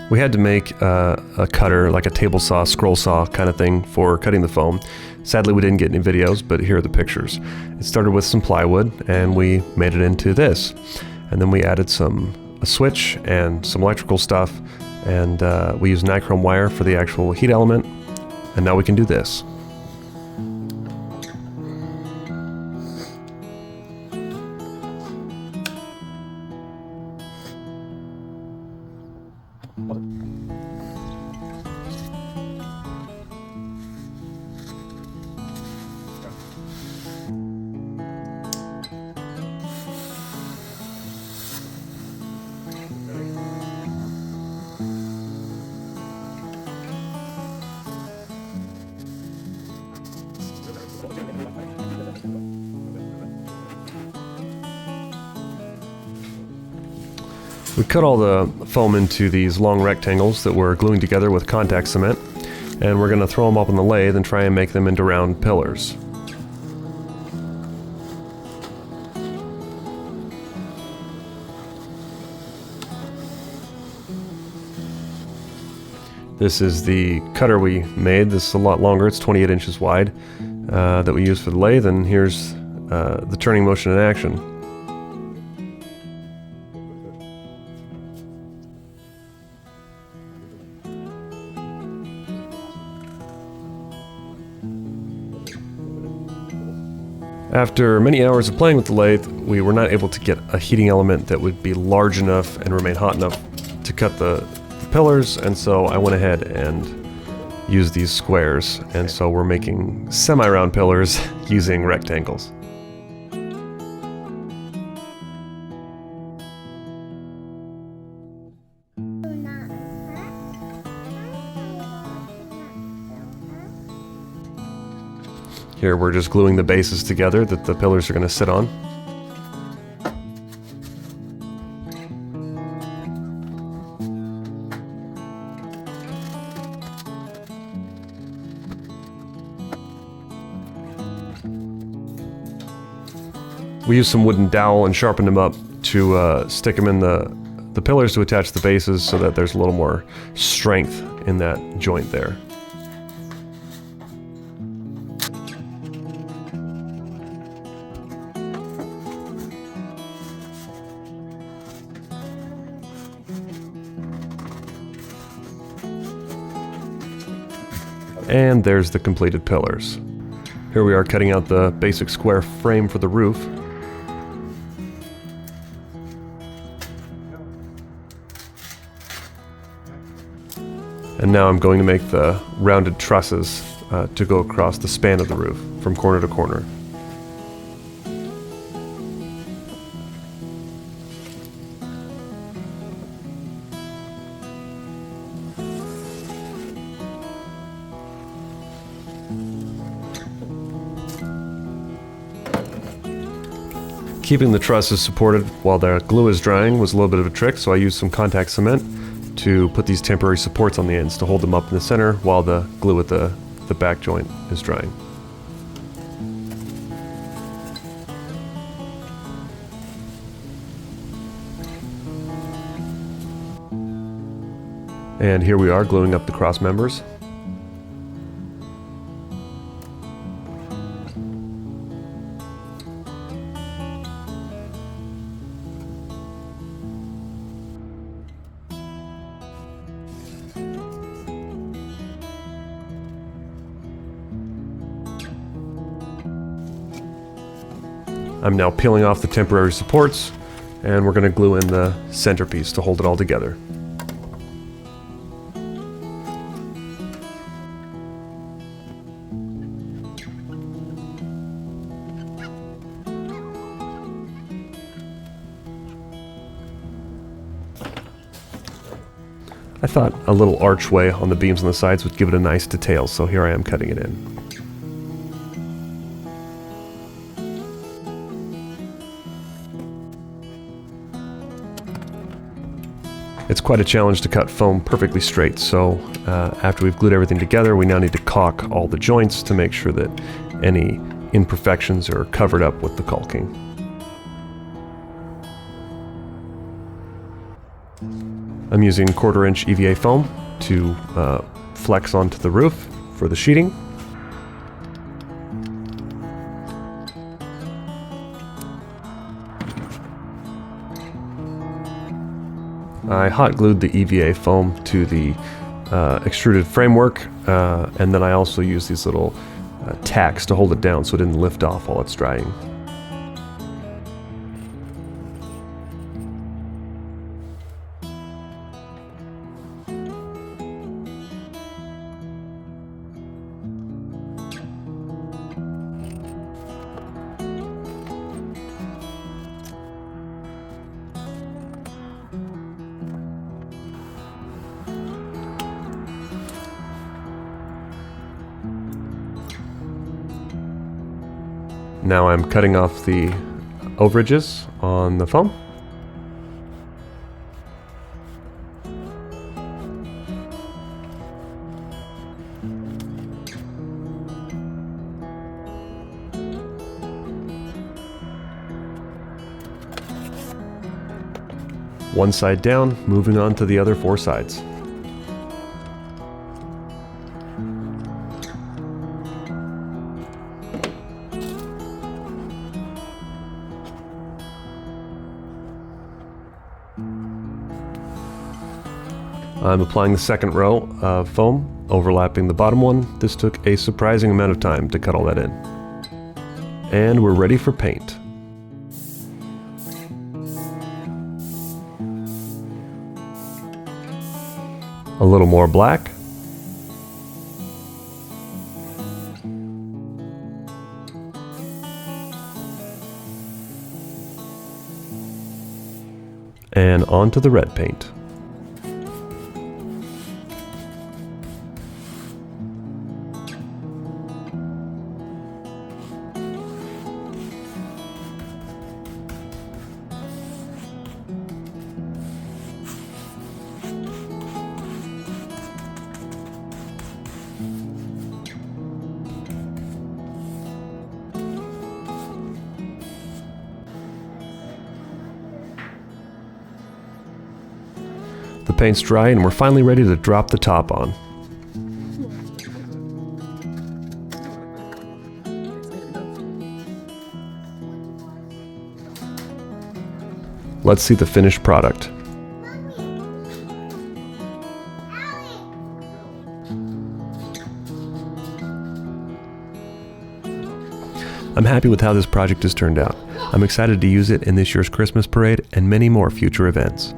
We had to make a cutter, like a table saw, scroll saw kind of thing for cutting the foam. Sadly, we didn't get any videos, but here are the pictures. It started with some plywood, and we made it into this. And then we added a switch and some electrical stuff, and we used nichrome wire for the actual heat element, and now we can do this. We cut all the foam into these long rectangles that we're gluing together with contact cement, and we're going to throw them up on the lathe and try and make them into round pillars. This is the cutter we made. This is a lot longer, it's 28 inches wide, that we use for the lathe, and here's the turning motion in action. After many hours of playing with the lathe, we were not able to get a heating element that would be large enough and remain hot enough to cut the pillars, and so I went ahead and used these squares, and so we're making semi-round pillars using rectangles. Here we're just gluing the bases together that the pillars are going to sit on. We used some wooden dowel and sharpened them up to stick them in the pillars to attach the bases so that there's a little more strength in that joint there. And there's the completed pillars. Here we are cutting out the basic square frame for the roof. And now I'm going to make the rounded trusses to go across the span of the roof from corner to corner. Keeping the trusses supported while the glue is drying was a little bit of a trick, so I used some contact cement to put these temporary supports on the ends to hold them up in the center while the glue at the back joint is drying. And here we are gluing up the cross members. I'm now peeling off the temporary supports, and we're going to glue in the centerpiece to hold it all together. I thought a little archway on the beams on the sides would give it a nice detail, so here I am cutting it in. It's quite a challenge to cut foam perfectly straight, so after we've glued everything together, we now need to caulk all the joints to make sure that any imperfections are covered up with the caulking. I'm using 1/4-inch EVA foam to flex onto the roof for the sheeting. I hot glued the EVA foam to the extruded framework, and then I also used these little tacks to hold it down so it didn't lift off while it's drying. Now I'm cutting off the overages on the foam. One side down, moving on to the other 4 sides. I'm applying the second row of foam, overlapping the bottom one. This took a surprising amount of time to cut all that in. And we're ready for paint. A little more black. And onto the red paint. The paint's dry and we're finally ready to drop the top on. Let's see the finished product. I'm happy with how this project has turned out. I'm excited to use it in this year's Christmas parade and many more future events.